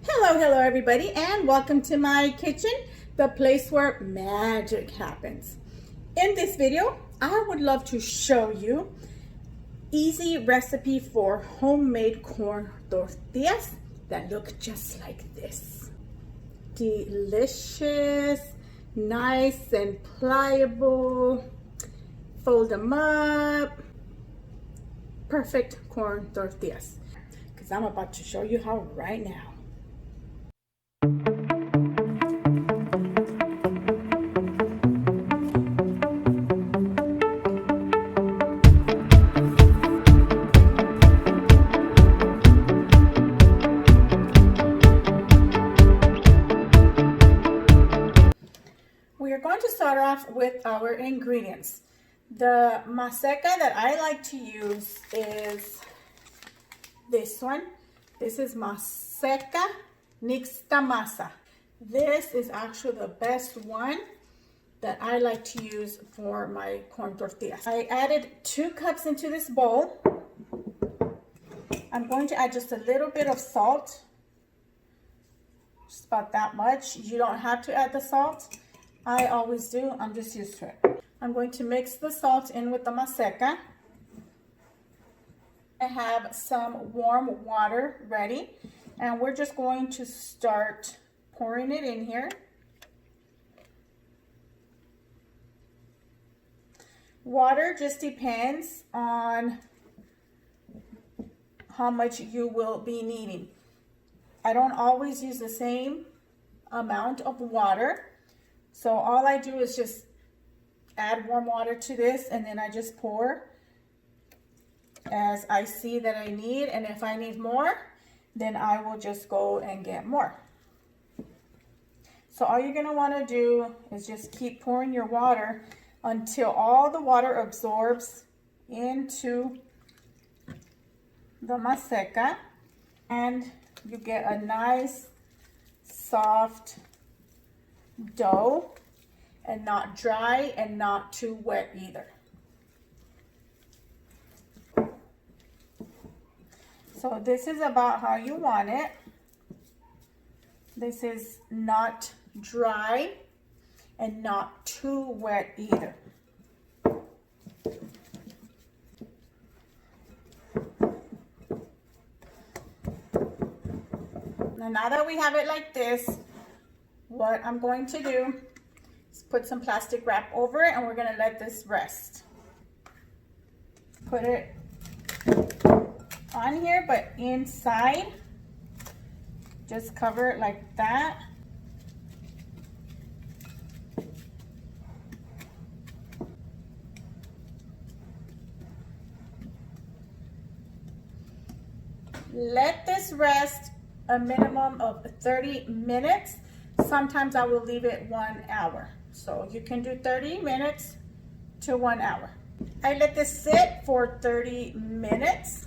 Hello everybody, and welcome to my kitchen, the place where magic happens. In this video, I would love to show you easy recipe for homemade corn tortillas that look just like this. Delicious, nice and pliable. Fold them up. Perfect corn tortillas. Because I'm about to show you how right now. We are going to start off with our ingredients. The maseca that I like to use is this one. This is maseca nixtamasa. This is actually the best one that I like to use for my corn tortillas. I added 2 cups into this bowl. I'm going to add just a little bit of salt. Just about that much. You don't have to add the salt. I always do. I'm just used to it. I'm going to mix the salt in with the maseca. I have some warm water ready, and we're just going to start pouring it in here. Water just depends on how much you will be needing. I don't always use the same amount of water, so all I do is just add warm water to this, and then I just pour as I see that I need, and if I need more, then I will just go and get more. So all you're going to want to do is just keep pouring your water until all the water absorbs into the maseca and you get a nice soft dough, and not dry and not too wet either. So this is about how you want it. This is not dry and not too wet either. Now that we have it like this, what I'm going to do is put some plastic wrap over it, and we're going to let this rest. Put it on here, but inside, just cover it like that. Let this rest a minimum of 30 minutes. Sometimes I will leave it 1 hour. So you can do 30 minutes to 1 hour. I let this sit for 30 minutes.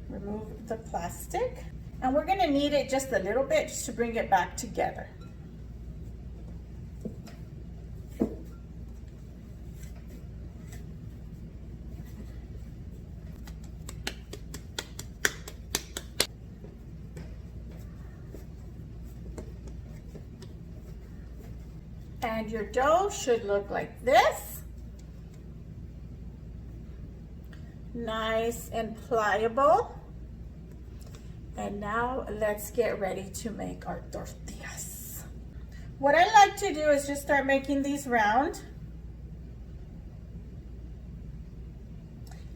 Remove the plastic. And we're going to knead it just a little bit just to bring it back together. And your dough should look like this. Nice and pliable. And now let's get ready to make our tortillas. What I like to do is just start making these round.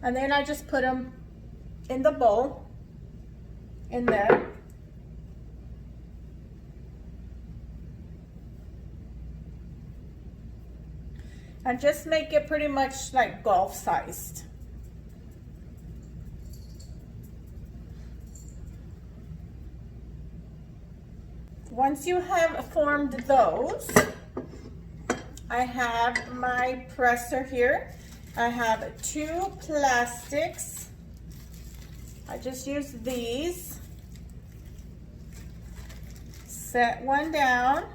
And then I just put them in the bowl, in there. And just make it pretty much like golf sized. Once you have formed those, I have my presser here. I have 2 plastics. I just use these. Set one down.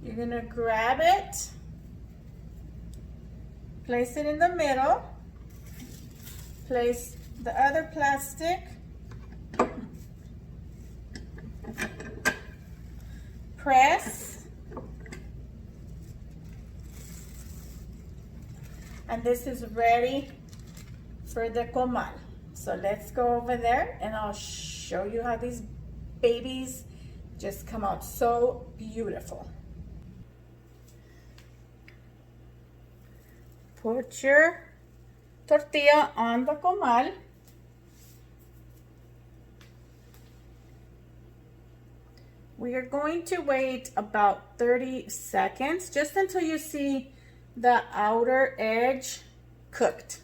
You're gonna grab it. Place it in the middle. Place the other plastic press. And this is ready for the comal. So let's go over there and I'll show you how these babies just come out so beautiful. Put your tortilla on the comal. We are going to wait about 30 seconds, just until you see the outer edge cooked.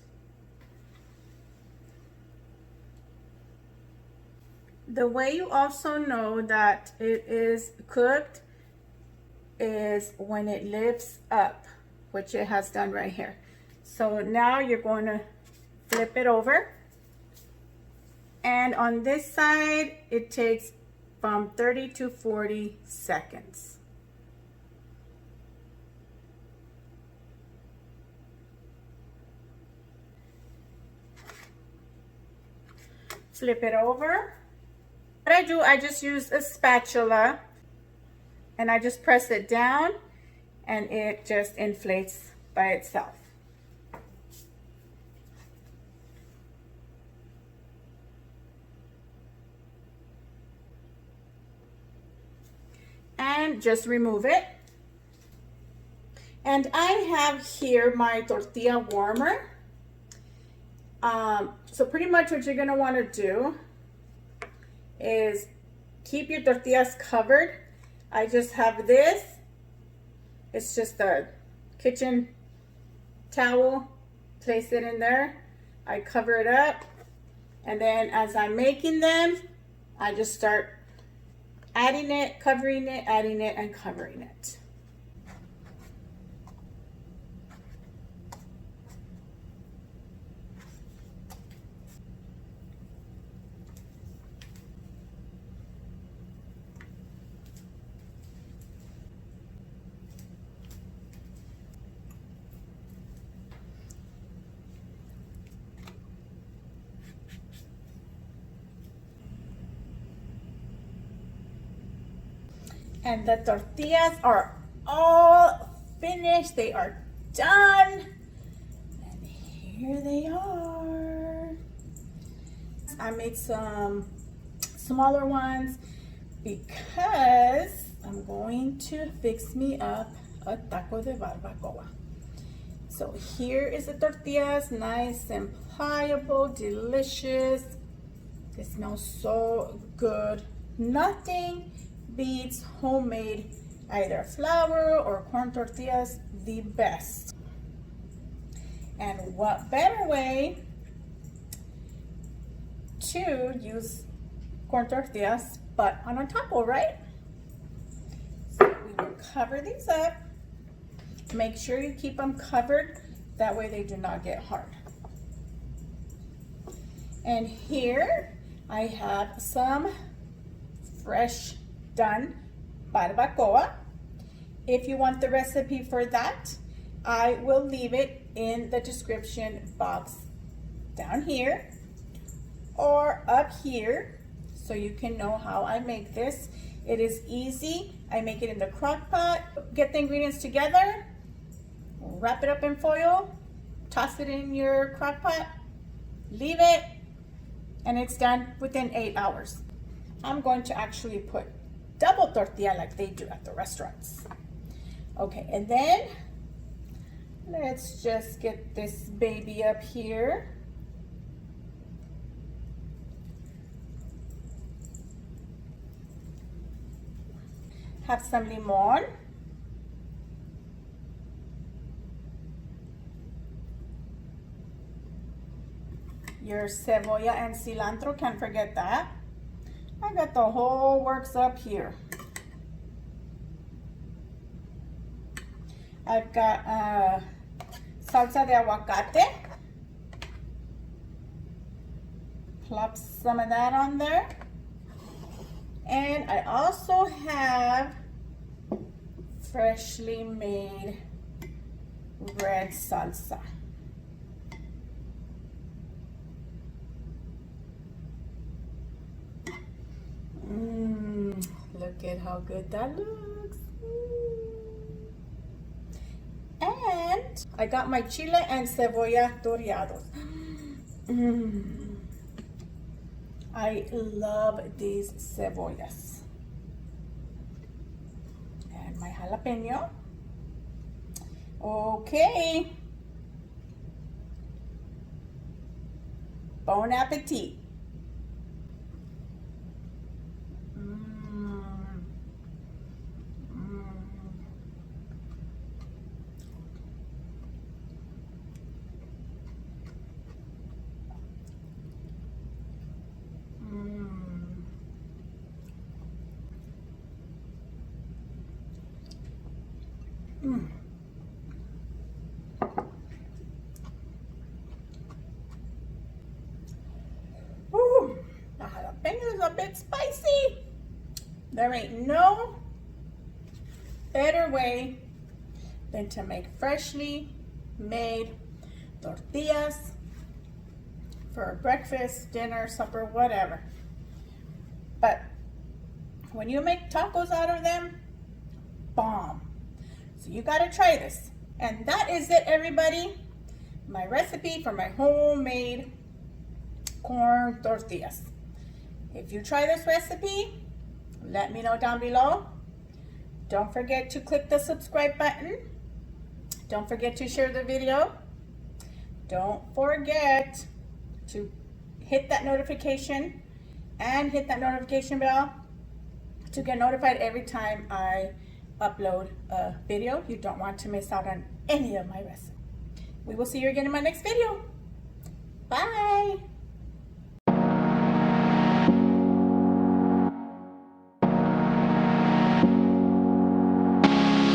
The way you also know that it is cooked is when it lifts up, which it has done right here. So now you're going to flip it over. And on this side, it takes from 30 to 40 seconds. Flip it over. What I do, I just use a spatula and I just press it down and it just inflates by itself. And just remove it. And I have here my tortilla warmer. So pretty much what you're gonna wanna do is keep your tortillas covered. I just have this. It's just a kitchen towel. Place it in there. I cover it up. And then as I'm making them, I just start adding it, covering it, adding it, and covering it. And the tortillas are all finished. They are done. And here they are. I made some smaller ones because I'm going to fix me up a taco de barbacoa. So here is the tortillas, nice and pliable, delicious. They smell so good. Nothing beats homemade either flour or corn tortillas the best. And what better way to use corn tortillas but on a taco, right? So we will cover these up. Make sure you keep them covered, that way they do not get hard. And here I have some fresh done barbacoa. If you want the recipe for that, I will leave it in the description box down here or up here so you can know how I make this. It is easy. I make it in the crock pot. Get the ingredients together, wrap it up in foil, toss it in your crock pot, leave it, and it's done within 8 hours. I'm going to actually put double tortilla like they do at the restaurants. Okay, and then let's just get this baby up here. Have some limon. Your cebolla and cilantro, can't forget that. I got the whole works up here. I've got salsa de aguacate. Plop some of that on there. And I also have freshly made red salsa. Look Look at how good that looks. And I got my chile and cebolla toreados. I love these cebollas. And my jalapeno. Okay. Bon appetit. Ooh, the jalapeno is a bit spicy. There ain't no better way than to make freshly made tortillas for breakfast, dinner, supper, whatever. But when you make tacos out of them, bomb. So you gotta try this. And that is it, everybody. My recipe for my homemade corn tortillas. If you try this recipe, let me know down below. Don't forget to click the subscribe button. Don't forget to share the video. Don't forget to hit that notification and hit that notification bell to get notified every time I upload a video. You don't want to miss out on any of my recipes. We will see you again in my next video. Bye.